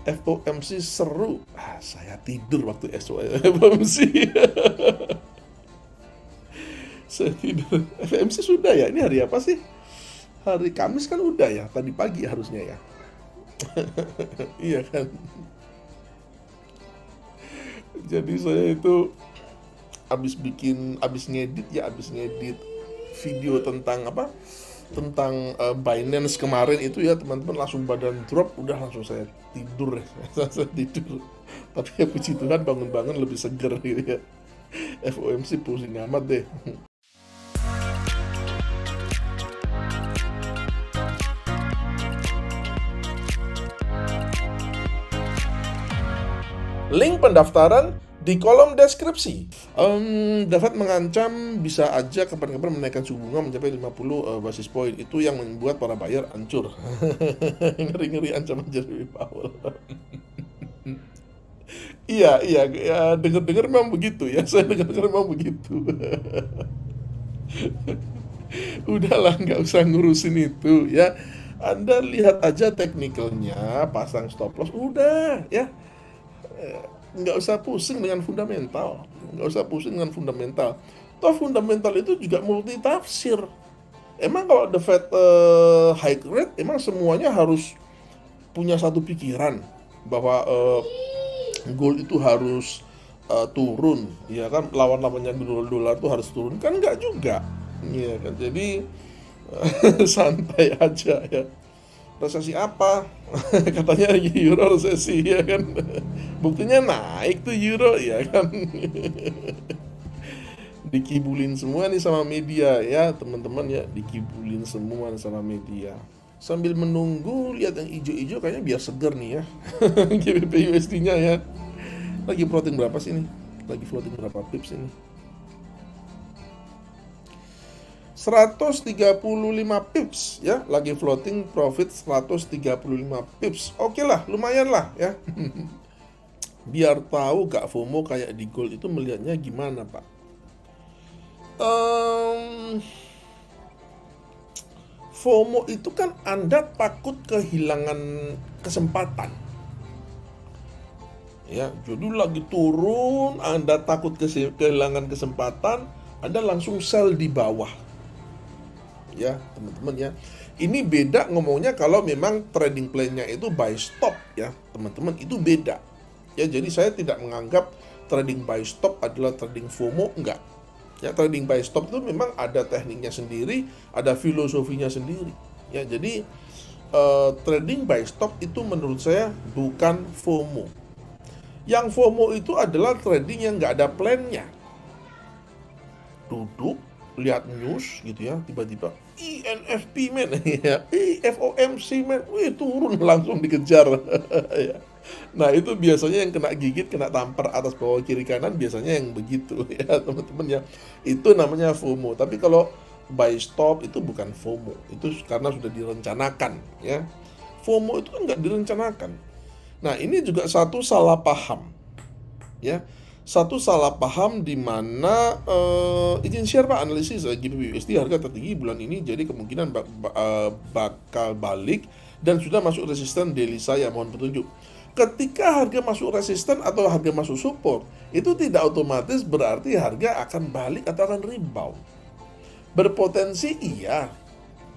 FOMC seru. Saya tidur waktu FOMC. Saya tidur. FOMC sudah ya? Ini hari apa sih? Hari Kamis kan udah ya? Tadi pagi harusnya ya. Iya kan? Jadi saya itu abis ngedit video tentang apa? Tentang Binance kemarin itu ya, teman-teman, langsung badan drop, udah langsung saya tidur ya. Saya tidur. Tapi ya puji Tuhan bangun-bangun lebih seger gitu ya. FOMC pusing amat deh. Link pendaftaran di kolom deskripsi. Dapat mengancam bisa aja kapan-kapan menaikkan suku bunga mencapai 50 basis point. Itu yang membuat para buyer hancur. Ngeri-ngeri ancaman Jeremy Powell. Iya, iya, ya, dengar-dengar memang begitu ya. Saya dengar-dengar memang begitu. Udahlah, nggak usah ngurusin itu ya. Anda lihat aja teknikalnya, pasang stop loss, udah ya. Nggak usah pusing dengan fundamental, nggak usah pusing dengan fundamental. Toh fundamental itu juga multi tafsir. Emang kalau the Fed high rate, emang semuanya harus punya satu pikiran bahwa gold itu harus turun, ya kan, lawan-lawannya dolar itu harus turun, kan nggak juga, ya kan. Jadi santai aja ya. Resesi apa? Katanya euro resesi ya kan. Buktinya naik tuh euro ya kan. Dikibulin semua nih sama media ya teman-teman ya, dikibulin semua nih sama media. Sambil menunggu lihat yang hijau-hijau kayaknya biar seger nih ya. GBP USD-nya ya. Lagi floating berapa sih nih? Lagi floating berapa pips ini? 135 pips ya, lagi floating profit 135 pips. Oke lah, lumayan lah ya. Biar tahu gak FOMO kayak di gold itu melihatnya gimana, Pak. FOMO itu kan Anda takut kehilangan kesempatan. Ya, jadi lagi turun, Anda takut kehilangan kesempatan, Anda langsung sell di bawah. Ya, teman-teman ya. Ini beda ngomongnya kalau memang trading plan-nya itu buy stop ya, teman-teman, itu beda. Ya, jadi saya tidak menganggap trading buy stop adalah trading FOMO, enggak. Ya, trading buy stop itu memang ada tekniknya sendiri, ada filosofinya sendiri. Ya, jadi trading buy stop itu menurut saya bukan FOMO. Yang FOMO itu adalah trading yang nggak ada plan-nya. Duduk, lihat news gitu ya, tiba-tiba INFP men ya, FOMC men, wih, turun langsung dikejar. Ya. Nah itu biasanya yang kena gigit, kena tampar atas bawah kiri kanan, biasanya yang begitu ya teman-teman ya. Itu namanya FOMO. Tapi kalau buy stop itu bukan FOMO, itu karena sudah direncanakan ya. FOMO itu kan nggak direncanakan. Nah ini juga satu salah paham ya. Satu salah paham di mana izin share Pak analisis GBP USD harga tertinggi bulan ini, jadi kemungkinan bakal balik dan sudah masuk resisten daily saya, mohon petunjuk. Ketika harga masuk resisten atau harga masuk support, itu tidak otomatis berarti harga akan balik atau akan rebound. Berpotensi iya,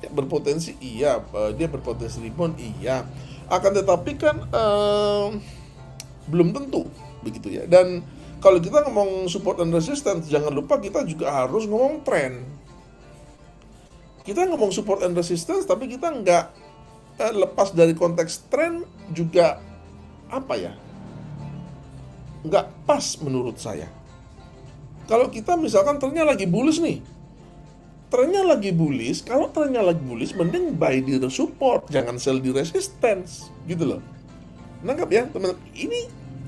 dia berpotensi rebound iya, akan tetapi kan belum tentu begitu ya. Dan kalau kita ngomong support dan resistance, jangan lupa kita juga harus ngomong trend. Kita ngomong support and resistance, tapi kita nggak lepas dari konteks trend juga, apa ya, nggak pas menurut saya. Kalau kita misalkan trennya lagi bullish nih, kalau trennya lagi bullish, mending buy di support, jangan sell di resistance, gitu loh. Nangkap ya teman-teman?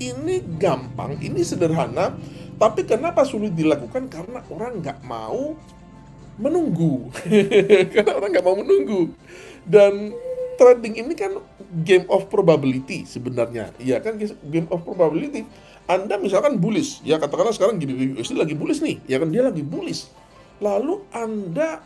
Ini gampang, ini sederhana, tapi kenapa sulit dilakukan? Karena orang nggak mau menunggu. Dan trading ini kan game of probability sebenarnya. Iya kan, game of probability. Anda misalkan bullish, ya katakanlah sekarang GBP USD lagi bullish nih, ya kan, dia lagi bullish. Lalu Anda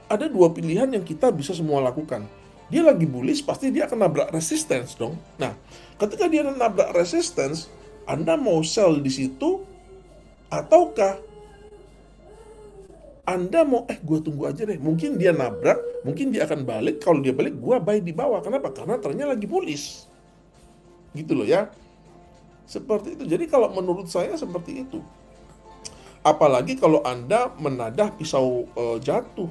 ada dua pilihan yang kita bisa semua lakukan. dia lagi bullish, pasti dia akan nabrak resistance dong. Nah, ketika dia nabrak resistance, Anda mau sell di situ, ataukah Anda mau, gue tunggu aja deh, mungkin dia nabrak, mungkin dia akan balik, kalau dia balik, gue buy di bawah. Kenapa? Karena trennya lagi bullish. Gitu loh ya. Seperti itu. Jadi kalau menurut saya seperti itu. Apalagi kalau Anda menadah pisau jatuh,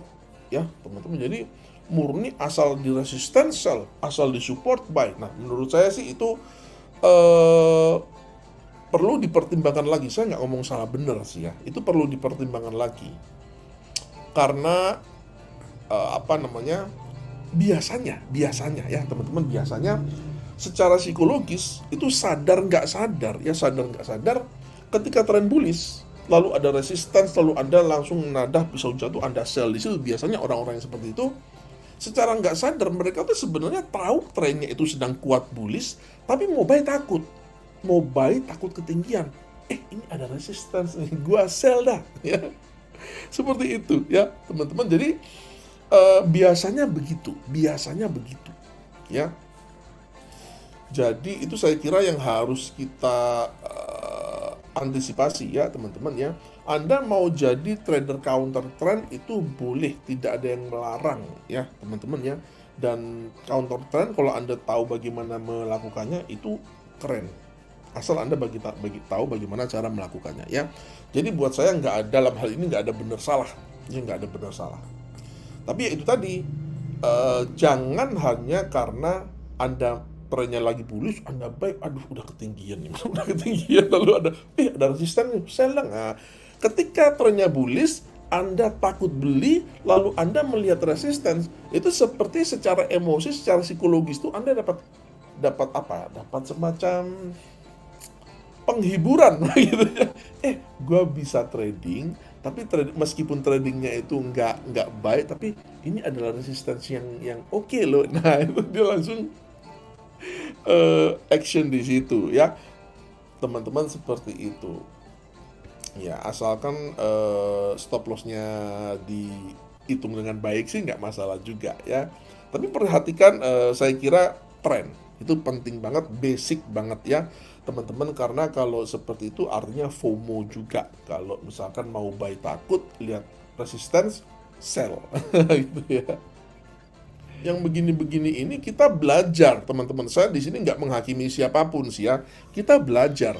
ya teman-teman. Jadi murni asal di resistance sell, asal di support buy. Nah, menurut saya sih itu perlu dipertimbangkan lagi. Saya nggak ngomong salah bener sih ya. Itu perlu dipertimbangkan lagi. Karena biasanya ya teman-teman, biasanya secara psikologis itu sadar nggak sadar ketika tren bullish lalu ada resistance, lalu Anda langsung nadah pisau jatuh, Anda sell di situ. Biasanya orang-orang yang seperti itu secara nggak sadar mereka tuh sebenarnya tahu trennya itu sedang kuat bullish, tapi mau buy takut ketinggian. Ini ada resistance nih, gua sell dah ya. Seperti itu ya teman-teman. Jadi biasanya begitu ya. Jadi itu saya kira yang harus kita antisipasi ya teman-teman ya. Anda mau jadi trader counter trend itu boleh, tidak ada yang melarang ya teman-teman ya. Dan counter trend kalau Anda tahu bagaimana melakukannya itu keren, asal Anda tahu bagaimana cara melakukannya ya. Jadi buat saya dalam hal ini nggak ada benar salah ya, nggak ada benar salah. Tapi ya itu tadi, jangan hanya karena Anda trennya lagi bullish, Anda buy, aduh udah ketinggian nih, lalu ada resisten nih, sell. Nah, ketika trennya bullish, Anda takut beli, lalu Anda melihat resistance, itu seperti secara emosi, secara psikologis tuh Anda dapat semacam penghiburan gitu ya. Gue bisa trading, tapi meskipun tradingnya itu nggak baik, tapi ini adalah resistance yang oke loh. Nah, itu dia langsung action di situ ya teman-teman, seperti itu ya. Asalkan stop lossnya dihitung dengan baik sih nggak masalah juga ya. Tapi perhatikan, saya kira tren itu penting banget, basic banget ya teman-teman, karena kalau seperti itu artinya FOMO juga. Kalau misalkan mau buy takut, lihat resistance, sell gitu ya. Yang begini-begini ini kita belajar teman-teman. Saya di sini nggak menghakimi siapapun sih ya. Kita belajar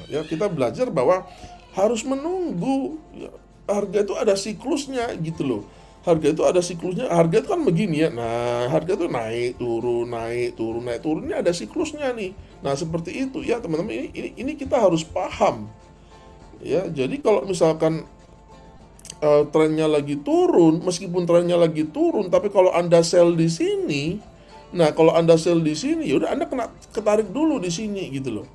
bahwa harus menunggu ya. Harga itu ada siklusnya gitu loh. Harga itu kan begini ya. Nah, harga itu naik turun. Ini ada siklusnya nih. Nah, seperti itu ya teman-teman. Ini kita harus paham. Ya, jadi kalau misalkan trennya lagi turun, meskipun trennya lagi turun, tapi kalau Anda sell di sini, ya udah Anda kena ketarik dulu di sini gitu loh.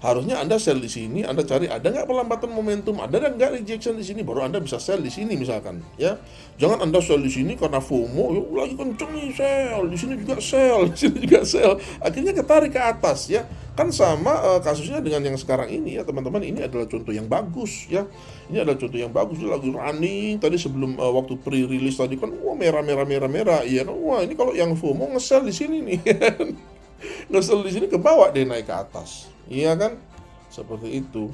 Harusnya Anda sell di sini, Anda cari ada nggak pelambatan momentum, ada nggak rejection di sini, baru Anda bisa sell di sini misalkan, ya. Jangan Anda sell di sini karena FOMO, yuk lagi kenceng nih sell, di sini juga sell, akhirnya ketarik ke atas ya. Kan sama kasusnya dengan yang sekarang ini ya teman-teman. Ini adalah contoh yang bagus ya. Dia lagi running tadi sebelum waktu pre-release tadi kan, merah, ya kan. Wah, ini kalau yang FOMO nge-sell di sini nih. Nge-sell di sini ke bawah deh naik ke atas. Iya kan? Seperti itu.